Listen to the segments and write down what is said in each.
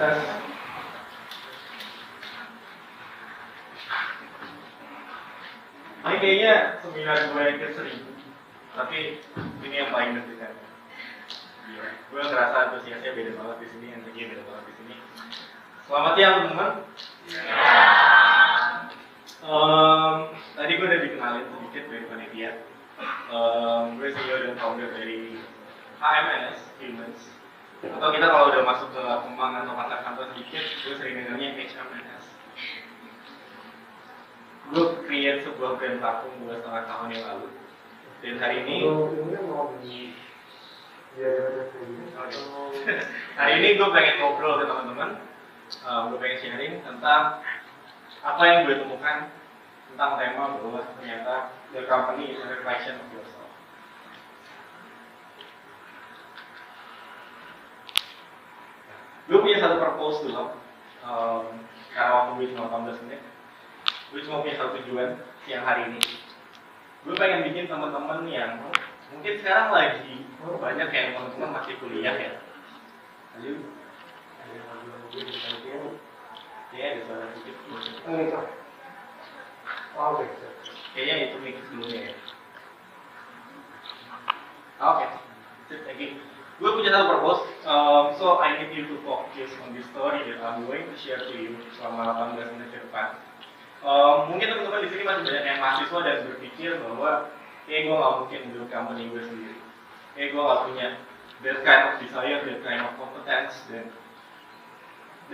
Ini kayaknya seminar gue yang ke-1000, tapi ini yang paling deg-degan. Iya, gue ngerasa antusiasnya beda banget di sini, energinya beda banget di sini. Selamat siang teman-teman. Tadi gue udah dikenalin sedikit dari panitia. Gue CEO dan founder dari HMS Humans. Atau kita kalau udah masuk ke Kemang atau kantor-kantor sedikit, gue sering dengarnya HMS. Gue create sebuah brand parfum 2,5 tahun yang lalu. Dan hari ini hari ini gue pengen ngobrol ke teman-teman. Gue pengen sharing tentang apa yang gue temukan tentang tema bahwa ternyata the company is a reflection of yourself. Gue punya satu purpose dulu, karena waktu gue cuma 18 menit. Gue cuma punya satu tujuan siang hari ini. Gue pengen bikin teman-teman yang mungkin sekarang lagi banyak yang teman-teman masih kuliah ya. Lalu ya ada suara sedikit. Kayaknya itu mix dulu ya. Oke. Lagi. Gue punya satu purpose, so I need you to focus on this story that I'm going to share to you selama 18 menit ke depan. Mungkin teman-teman di sini masih banyak yang mahasiswa dan berpikir bahwa gue gak mungkin build company gue sendiri. Gue gak punya that kind of desire, that kind of competence,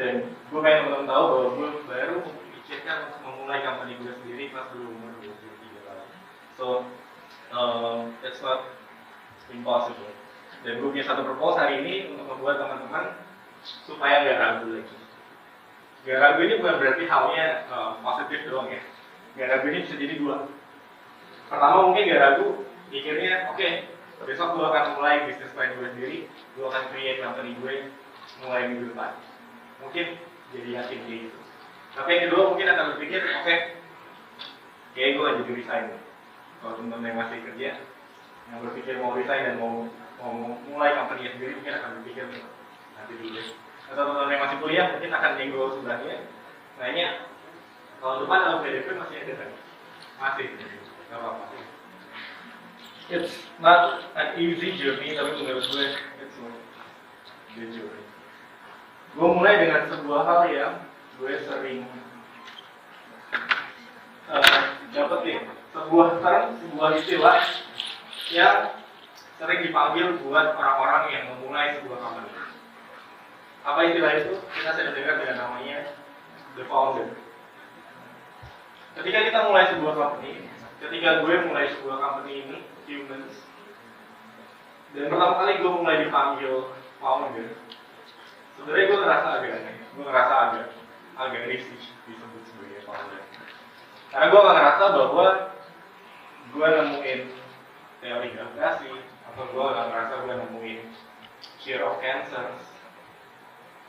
dan gue pengen teman-teman tahu bahwa gue baru memikirkan untuk memulai company gue sendiri pas berumur 23 tahun. So, that's not impossible. Dan gue punya satu purpose hari ini untuk membuat teman-teman supaya gak ragu lagi. Gak ragu ini bukan berarti halnya positif doang ya. Gak ragu ini bisa jadi dua. Pertama mungkin gak ragu, pikirnya oke, besok gue akan mulai bisnis plan gue sendiri, gue akan create company gue mulai minggu depan. Mungkin jadi yakin kayak gitu. Tapi yang kedua mungkin akan berpikir, oke, kayak gue jadi resign. Kalau teman-teman yang masih kerja, yang berpikir mau resign dan mau mulai company sendiri, mungkin akan berpikir nanti dulu. Atau teman-teman yang masih kuliah mungkin akan nego sebelahnya, nanya tahun depan kalau PDP masih ada kan? Masih, nggak apa-apa. It's not an easy journey, tapi menurut gue it's a good journey. Gue mulai dengan sebuah hal yang gue sering dapetin, sebuah term, sebuah istilah yang sering dipanggil buat orang-orang yang memulai sebuah company. Apa istilah itu? Kita sering dengar dengan namanya the founder. Ketika kita mulai sebuah company, ketika gue mulai sebuah company ini, Humans, dan pertama kali gue mulai dipanggil founder, sebenarnya gue ngerasa agak risih disebut sebagai founder. Karena gue gak ngerasa bahwa gue nemuin teori gravitasi, atau gue gak ngerasa gue nemuin cure of cancer.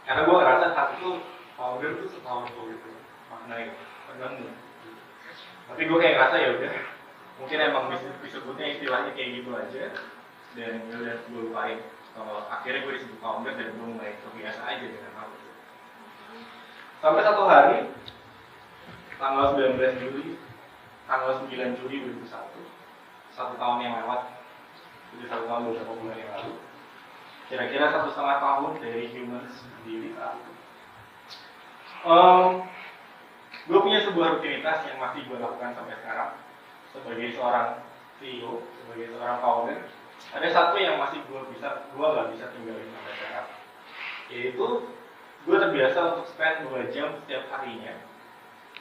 Karena gue ngerasa saat itu founder itu sepowerful itu maknanya penemu. Tapi gue kayak ngerasa ya udah, mungkin emang disebutnya istilahnya kayak gitu aja, dan udah gue lupain. Kalau akhirnya gue disebut founder dan gue mulai terbiasa aja dengan hal itu. Sampai satu hari, tanggal 19 Juli, tanggal 9 Juli 2001, 1 tahun yang lewat, jadi 1 tahun beberapa bulan yang lalu. Kira-kira 1,5 tahun dari Humans sendiri saat itu. Gue punya sebuah rutinitas yang masih gue lakukan sampai sekarang sebagai seorang CEO, sebagai seorang founder. Ada satu yang masih gue gak bisa tinggalin sampai sekarang, yaitu gue terbiasa untuk spend 2 jam setiap harinya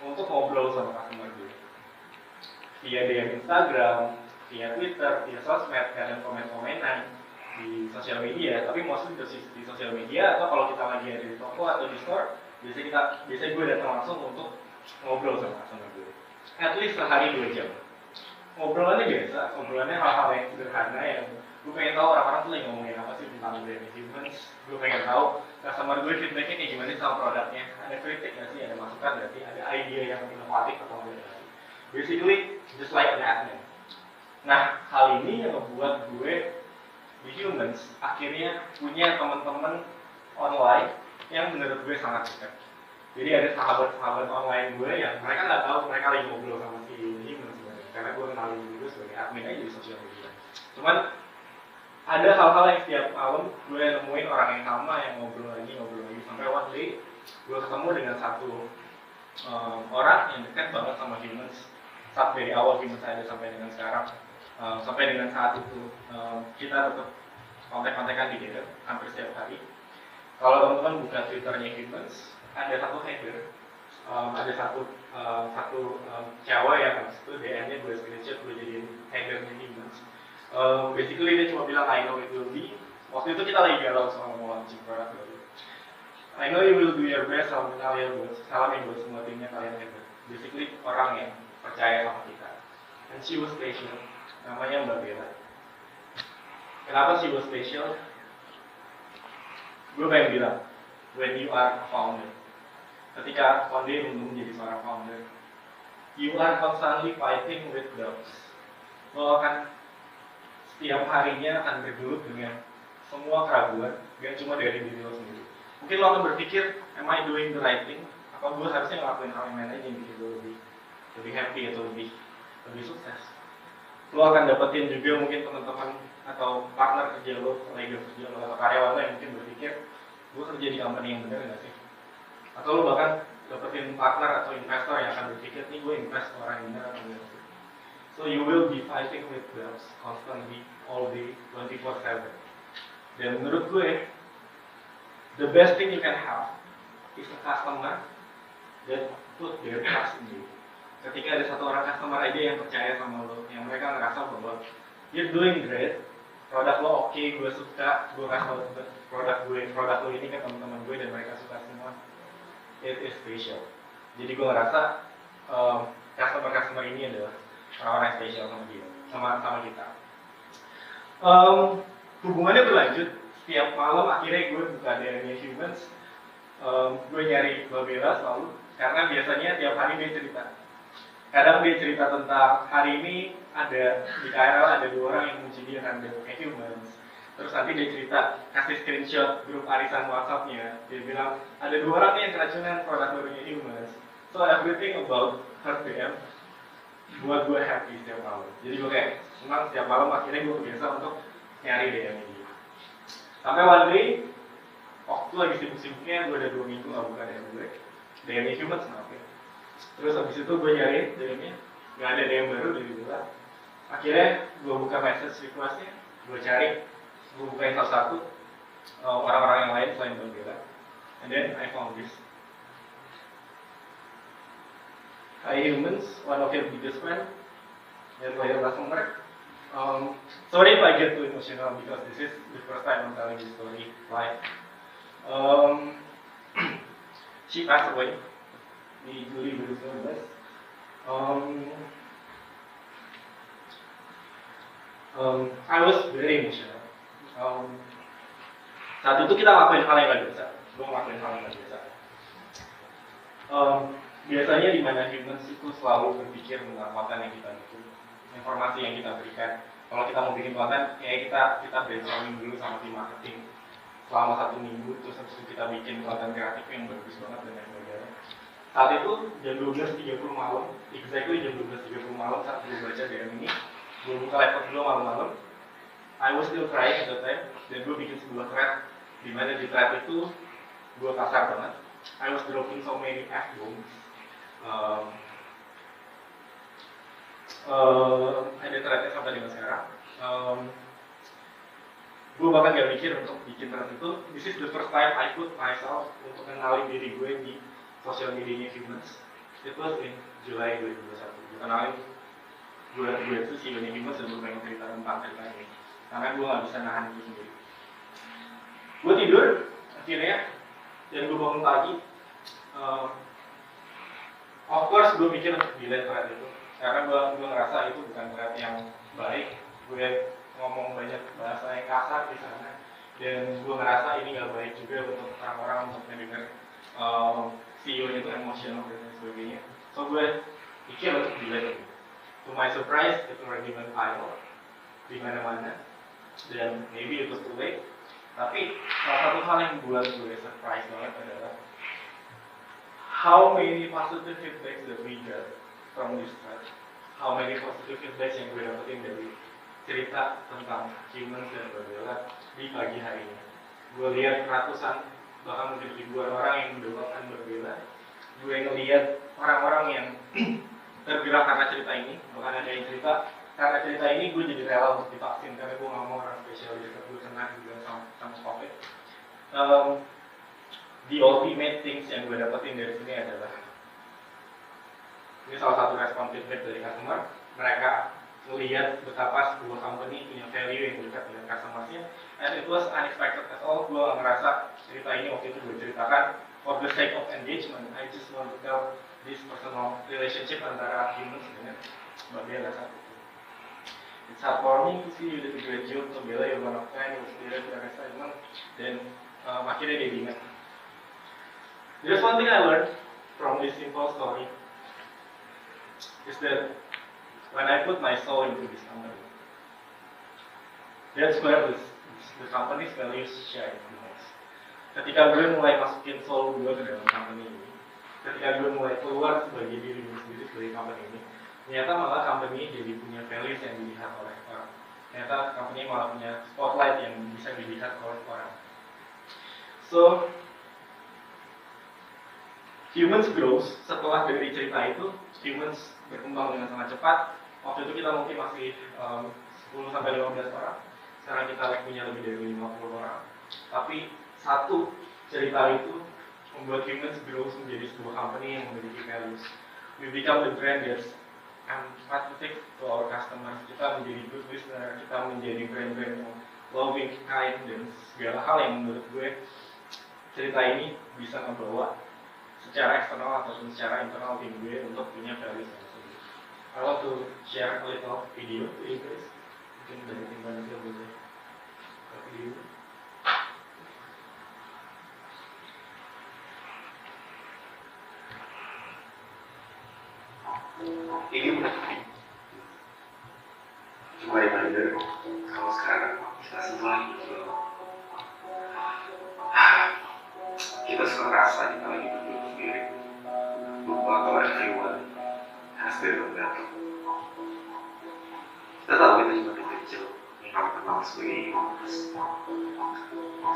untuk ngobrol sama customer gue via DM Instagram, via Twitter, via sosmed, kadang komen-komenan di sosial media, tapi mostly di sosial media, atau kalau kita lagi ada di toko atau di store, biasanya gue datang langsung untuk ngobrol sama gue. At least sehari 2 jam. Ngobrolannya biasa, ngobrolannya hal-hal yang sederhana yang gue pengen tahu orang-orang tuh lagi ngomongin apa sih tentang brand Humans. Gue pengen tahu customer gue feedbacknya kayak gimana sama produknya. Ada kritik nggak sih, ada masukan nggak sih, ada ide yang inovatif atau enggak sih. Basically, just like an admin. Nah, hal ini yang membuat gue di Humans akhirnya punya teman-teman online yang menurut gue sangat dekat. Jadi ada sahabat-sahabat online gue yang mereka nggak tahu mereka lagi ngobrol sama si ini sebenarnya, karena gue kenalin dulu sebagai admin aja di sosial media. Cuman ada hal-hal yang setiap malam gue nemuin orang yang sama yang ngobrol lagi sampai one day gue ketemu dengan satu orang yang dekat banget sama humans dari awal humans ada sampai dengan sekarang, sampai dengan saat itu kita tetap kontak-kontakan di Twitter hampir setiap hari. Kalau teman-teman buka Twitternya humans, ada satu header, ada satu cewek yang itu DM-nya gue screenshot, gue jadiin headernya humans. Basically dia cuma bilang I know it will be. Waktu itu kita lagi galau soal mau launching produk baru. I know you will do your best, salam kalian buat semua timnya kalian hebat. Basically orang yang percaya sama kita. And she was special. Namanya Mbak Bella. Kenapa she was special? Gue pengen bilang, when you are a founder, ketika founder belum menjadi seorang founder, you are constantly fighting with doubts. Lo akan setiap harinya akan bergelut dengan semua keraguan, gak cuma dari diri lo sendiri. Mungkin lo akan berpikir, am I doing the right thing? Apa gue harusnya ngelakuin hal yang lain aja yang bikin gue lebih happy atau lebih sukses? Lo akan dapetin juga mungkin teman-teman atau partner kerja lo, kolega kerja lo, atau karyawan lo yang mungkin berpikir, gue kerja di company yang benar nggak sih? Atau lo bahkan dapetin partner atau investor yang akan berpikir, nih gue invest ke orang yang benar atau enggak sih? So you will be fighting with doubts constantly, all day, 24/7. Dan menurut gue, the best thing you can have is a customer that put their trust in you. Ketika ada satu orang customer aja yang percaya sama lo, yang mereka ngerasa bahwa you're doing great, produk lo oke, gue suka, gue kasih produk lo ini ke teman-teman gue dan mereka suka semua, it is special. Jadi gue ngerasa customer ini adalah orang-orang yang spesial sama dia, sama kita. Hubungannya berlanjut. Setiap malam akhirnya gue buka DM-nya humans, gue nyari Mbak Bella selalu, karena biasanya tiap hari dia cerita. Kadang dia cerita tentang hari ini ada di KRL ada 2 orang yang muncul dia kan pakai humans. Terus nanti dia cerita, kasih screenshot grup arisan WhatsApp-nya. Dia bilang ada 2 orang nih yang keracunan produk barunya humans. So everything about her DM buat gue happy setiap malam. Jadi gue kayak senang setiap malam akhirnya gue biasa untuk nyari DM ini. Sampai one day, waktu lagi sibuk-sibuknya gue ada 2 minggu gak buka DM gue. DM-nya humans kenapa? Terus habis itu gue nyari DM-nya, gak ada DM baru dari gue. Akhirnya gue buka message request-nya, gue cari, gue bukain satu-satu orang-orang yang lain selain Mbak Bella. And then I found this. Hi humans, one of your biggest friends, and loyal customer. Sorry if I get too emotional because this is the first time I'm telling this story live. She passed away di Juli 2019. I was very emotional. Saat itu kita ngelakuin hal yang gak biasa. Gue ngelakuin hal yang gak biasa. Biasanya di mana humans itu selalu berpikir tentang konten yang kita bikin, informasi yang kita berikan. Kalau kita mau bikin konten, kita brainstorming dulu sama tim marketing selama 1 minggu, terus habis itu kita bikin konten kreatif yang bagus banget dan lain sebagainya. Saat itu jam 12.30 malam, exactly jam 12.30 malam saat gue baca DM ini, gue buka laptop dulu malam-malam. I was still crying at the time, dan gue bikin sebuah thread, di mana di thread itu gue kasar banget. I was dropping so many F-bombs. Ada threadnya sampai dengan sekarang. Gue bahkan gak mikir untuk bikin thread itu. This is the first time I put myself untuk kenalin diri gue di sosial medianya humans. It was in July 2021. Gue kenalin gue itu si humans dan gue pengen cerita tentang ceritanya. Karena gue gak bisa nahan itu sendiri. Gue tidur akhirnya dan gue bangun pagi. Of course gue mikir untuk delete thread itu karena gue ngerasa itu bukan thread yang baik. Gue ngomong banyak bahasa yang kasar di sana dan gue ngerasa ini gak baik juga untuk orang-orang untuk mendengar CEO-nya itu emosional dan sebagainya. So gue pikir untuk delete itu. To my surprise itu already went viral di mana-mana dan maybe it was too late. Tapi salah satu hal yang buat gue surprise banget adalah how many positive feedbacks that we got from this thread. How many positive feedbacks yang gue dapetin dari cerita tentang Humans dan Berbela di pagi hari ini. Gue lihat ratusan, bahkan mungkin ribuan orang yang mendoakan Berbela. Gue ngelihat orang-orang yang tergerak karena cerita ini. Bahkan ada yang cerita, karena cerita ini gue jadi rela untuk divaksin karena gue nggak mau orang spesial di dekat gue kena juga sama COVID. The ultimate things yang gue dapetin dari sini adalah ini salah satu respon feedback dari customer. Mereka melihat betapa sebuah company punya value yang dekat dengan customer-nya, and it was unexpected at all. Gue ngerasa cerita ini waktu itu gue ceritakan for the sake of engagement. I just want to tell this personal relationship antara humans dengan Berbela saat itu. It's hard for me to see you did a great job, so Bella you're one of kind, you spirit, dan excitement, dan akhirnya dia diingat. There's one thing I learned from this simple story is that when I put my soul into this company, that's where the company's values shine the most. Ketika gue mulai masukin soul gue ke dalam company ini, ketika gue mulai keluar sebagai diri gue sendiri sebagai company ini, ternyata malah company jadi punya values yang dilihat oleh orang. Ternyata company malah punya spotlight yang bisa dilihat oleh orang. So, humans grows setelah dari cerita itu, humans berkembang dengan sangat cepat. Waktu itu kita mungkin masih 10-15 orang. Sekarang kita punya lebih dari 50 orang. Tapi satu cerita itu membuat humans grows menjadi sebuah company yang memiliki values. We become the brand that's empathetic to our customers. Kita menjadi good listener, kita menjadi brand-brand yang loving, kind, dan segala hal yang menurut gue cerita ini bisa membawa secara eksternal ataupun secara internal tim gue untuk punya values yang tersebut. I want to share a little video to you guys. Mungkin dari tim manusia boleh ke video. Ini udah cuma reminder kalau sekarang kita semua hidup, kita suka ngerasa kita lagi duduk sendiri, lupa kalau everyone has their own battle. Kita tahu kita cuma tim kecil yang kami kenal sebagai humans,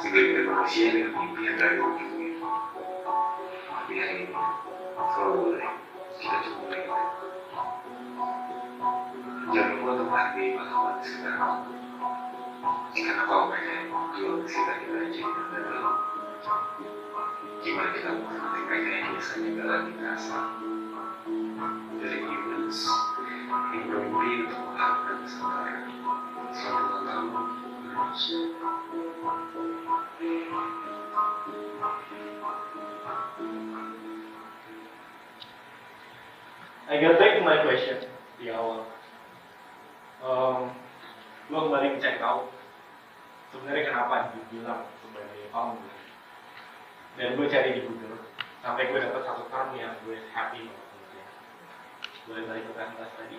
sebagai manusia dengan mimpi yang dari ujung ini. Tapi hari ini selalu boleh kita cuma mulai. Jangan lupa untuk menghargai pahlawan di sekitar kamu. Karena kalau mereka yang berjuang di sekitar kita aja dan dalam, gimana kita mau menikmati mereka yang biasanya gak lagi terasa. Dari humans yang bermimpi untuk mengharapkan Nusantara. Selamat ulang tahun Indonesia. I get back to my question di awal. Gue kembali cek tahu sebenarnya kenapa dibilang sebagai founder, dan gue cari di Google sampai gue dapat satu term yang gue happy banget. Boleh balik ke kanvas tadi.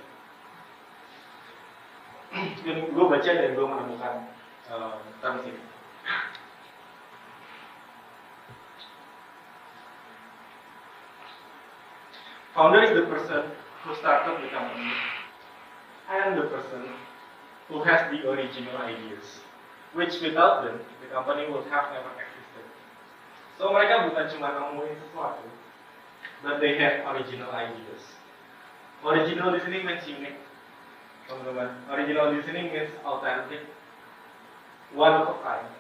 Dan gue baca dan gue menemukan term ini. Founder is the person who started the company. I am the person who has the original ideas, which without them, the company would have never existed. So mereka bukan cuma nemuin sesuatu, but they have original ideas. Original di sini means unique, teman-teman. Original di sini means authentic, one of a kind.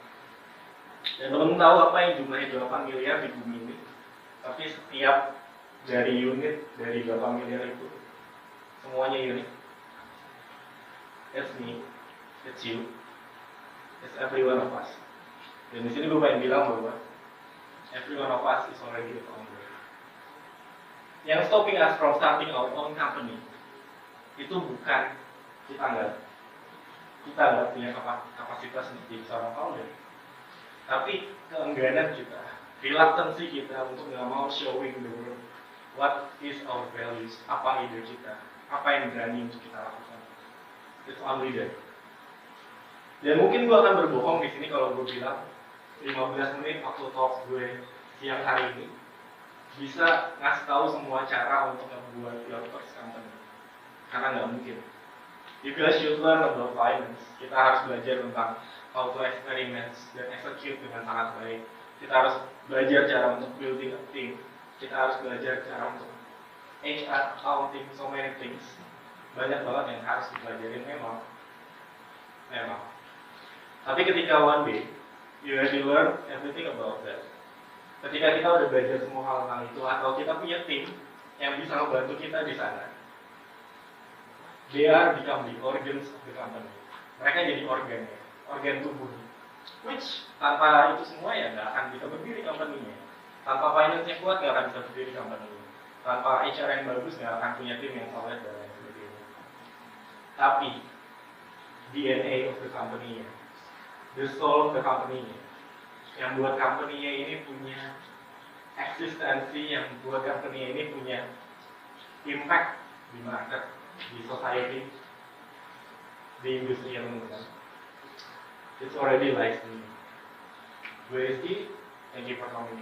Dan teman-teman tahu apa yang jumlahnya 8 miliar di bumi ini? Tapi setiap dari unit dari 8 miliar itu, semuanya unik. It's me, it's you, it's every one of us. Dan di sini gue pengen bilang bahwa every one of us is already a founder. Yang stopping us from starting our own company itu bukan kita nggak punya kapasitas untuk jadi seorang founder, tapi keengganan kita, reluctancy kita untuk nggak mau showing the world what is our values, apa ide kita, apa yang berani untuk kita lakukan. It's only that. Dan mungkin gue akan berbohong di sini kalau gue bilang 15 menit waktu talk gue siang hari ini bisa ngasih tahu semua cara untuk membuat your first company. Karena nggak mungkin. You guys should learn about finance. Kita harus belajar tentang how to experiment dan execute dengan sangat baik. Kita harus belajar cara untuk building a team. Kita harus belajar cara untuk HR, accounting, so many things. Banyak banget yang harus dipelajarin memang. Tapi ketika one day you already learn everything about that. Ketika kita udah belajar semua hal tentang itu, atau kita punya tim yang bisa membantu kita di sana, they are become the organs of the company. Mereka jadi organ tubuh. Which tanpa itu semua ya nggak akan bisa berdiri company-nya. Tanpa finance-nya kuat nggak akan bisa berdiri company-nya. Tanpa HR yang bagus nggak akan punya tim yang solid dan lain sebagainya. Tapi DNA of the company-nya, the soul of the company-nya, yang buat company-nya ini punya eksistensi, yang buat company-nya ini punya impact di market, di society, di industri yang menentukan. It's already lies in me. Gue Rizky, thank you for coming.